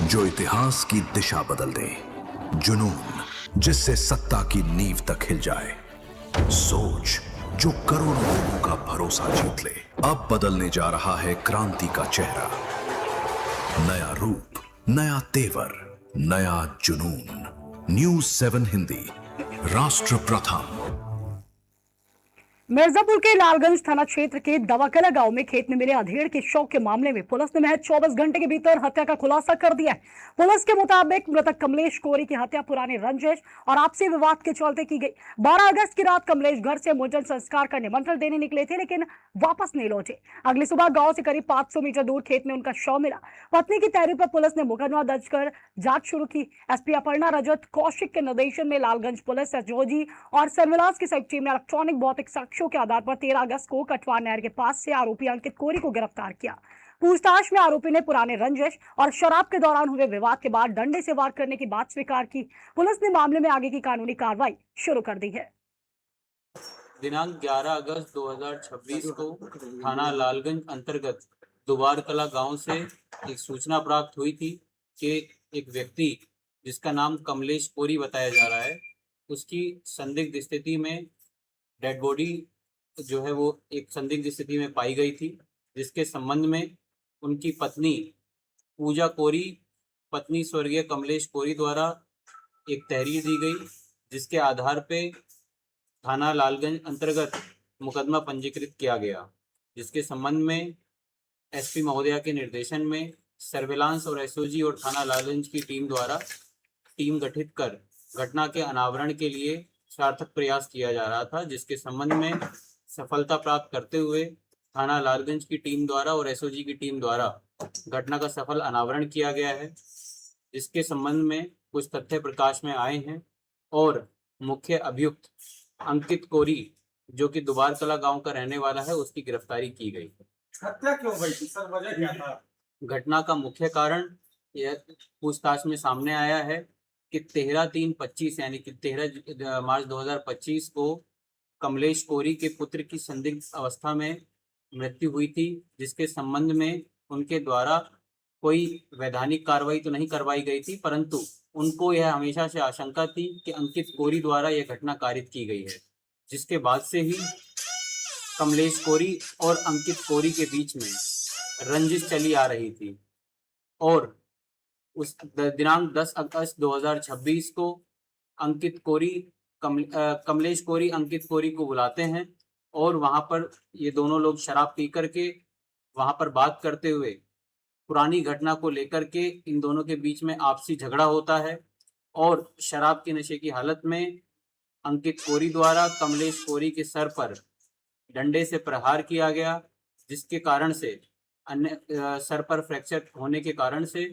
जो इतिहास की दिशा बदल दे, जुनून जिससे सत्ता की नींव तक हिल जाए, सोच जो करोड़ों लोगों का भरोसा जीत ले। अब बदलने जा रहा है क्रांति का चेहरा। नया रूप, नया तेवर, नया जुनून। न्यूज़ 7 हिंदी, राष्ट्र प्रथम। मिर्जापुर के लालगंज थाना क्षेत्र के दवाकला गांव में खेत में मिले अधेड़ के शव के मामले में पुलिस ने महज 24 घंटे के भीतर हत्या का खुलासा कर दिया है। पुलिस के मुताबिक मृतक कमलेश कोरी की हत्या पुराने रंजिश और आपसी विवाद के चलते की गई। 12 अगस्त की रात कमलेश घर से मुंडन संस्कार का निमंत्रण देने निकले थे, लेकिन वापस नहीं लौटे। अगली सुबह गाँव से करीब 500 मीटर दूर खेत में उनका शव मिला। पत्नी की तहरीर पर पुलिस ने मुकदमा दर्ज कर जांच शुरू की। एसपी अपर्णा रजत कौशिक के निर्देशन में लालगंज पुलिस, एसओजी और सर्विलांस की संयुक्त टीम ने इलेक्ट्रॉनिक भौतिक साक्ष्यों के आधार पर 13 अगस्त को कटवा नहर के पास से आरोपी अंकित कोरी को गिरफ्तार किया। पूछताछ में आरोपी ने पुराने रंजिश और शराब के दौरान हुए विवाद के बाद डंडे से वार करने की बात स्वीकार की। पुलिस ने मामले में आगे की कानूनी कार्रवाई शुरू कर दी है। दिनांक 11 अगस्त 2026 को थाना लालगंज अंतर्गत दुबारकला गांव से एक सूचना प्राप्त हुई थी कि एक व्यक्ति जिसका नाम कमलेश कोरी बताया जा रहा है, उसकी संदिग्ध स्थिति में डेड बॉडी जो है वो एक संदिग्ध स्थिति में पाई गई थी, जिसके संबंध में उनकी पत्नी पूजा कोरी, पत्नी स्वर्गीय कमलेश कोरी द्वारा एक तहरीर दी गई, जिसके आधार पे थाना लालगंज अंतर्गत मुकदमा पंजीकृत किया गया, जिसके संबंध में एसपी महोदया के निर्देशन में सर्विलांस और एसओजी और थाना लालगंज की टीम द्वारा टीम गठित कर घटना के अनावरण के लिए सार्थक प्रयास किया जा रहा था, जिसके संबंध में सफलता प्राप्त करते हुए थाना लालगंज की टीम द्वारा और एसओजी की टीम द्वारा घटना का सफल अनावरण किया गया है, जिसके संबंध में कुछ तथ्य प्रकाश में आए हैं और मुख्य अभियुक्त अंकित कोरी जो कि दुबारकला गांव का रहने वाला है, उसकी गिरफ्तारी की गई। हत्या क्यों हुई थी सर, वजह क्या था? घटना का मुख्य कारण यह पूछताछ में सामने आया है कि 13/3/25 यानी कि 13 मार्च 2025 को कमलेश कोरी के पुत्र की संदिग्ध अवस्था में मृत्यु हुई थी, जिसके संबंध में उनके द्वारा कोई वैधानिक कार्रवाई तो नहीं करवाई गई थी, परंतु उनको यह हमेशा से आशंका थी कि अंकित कोरी द्वारा यह घटना कारित की गई है, जिसके बाद से ही कमलेश कोरी और अंकित कोरी के बीच में रंजिश चली आ रही थी। और उस दिनांक 10 अगस्त 2026 को अंकित कोरी कमलेश कोरी अंकित कोरी को बुलाते हैं और वहां पर ये दोनों लोग शराब पी करके वहां पर बात करते हुए पुरानी घटना को लेकर के इन दोनों के बीच में आपसी झगड़ा होता है और शराब के नशे की हालत में अंकित कोरी द्वारा कमलेश कोरी के सर पर डंडे से प्रहार किया गया, जिसके कारण से अन्य सर पर फ्रैक्चर होने के कारण से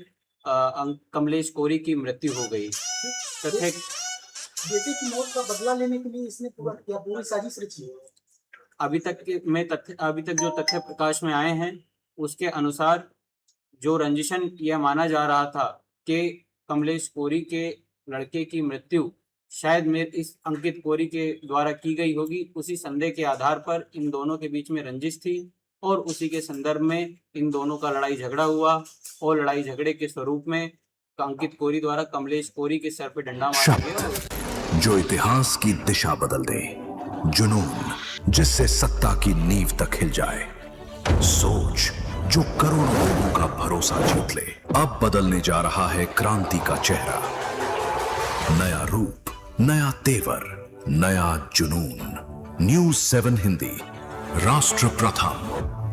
कमलेश कोरी की मृत्यु हो गई। तथ्य बेटे की मौत का बदला लेने के लिए इसने पूरी साजिश रची। अभी तक जो तथ्य प्रकाश में आए हैं उसके अनुसार जो रंजिशन यह माना जा रहा था कि कमलेश कोरी के लड़के की मृत्यु शायद मेरे इस अंकित कोरी के द्वारा की गई होगी, उसी संदेह के आधार पर इन दोनों के बीच में रंजिश थी और उसी के संदर्भ में इन दोनों का लड़ाई झगड़ा हुआ और लड़ाई झगड़े के स्वरूप में अंकित कोरी द्वारा कमलेश कोरी के सर पे डंडा मारा गया, जो इतिहास की दिशा बदल दे, जुनून जिससे सत्ता की नींव तक हिल जाए, सोच जो करोड़ों लोगों का भरोसा जीत ले। अब बदलने जा रहा है क्रांति का चेहरा। नया रूप, नया तेवर, नया जुनून। न्यूज़ 7 हिंदी, राष्ट्र प्रथम।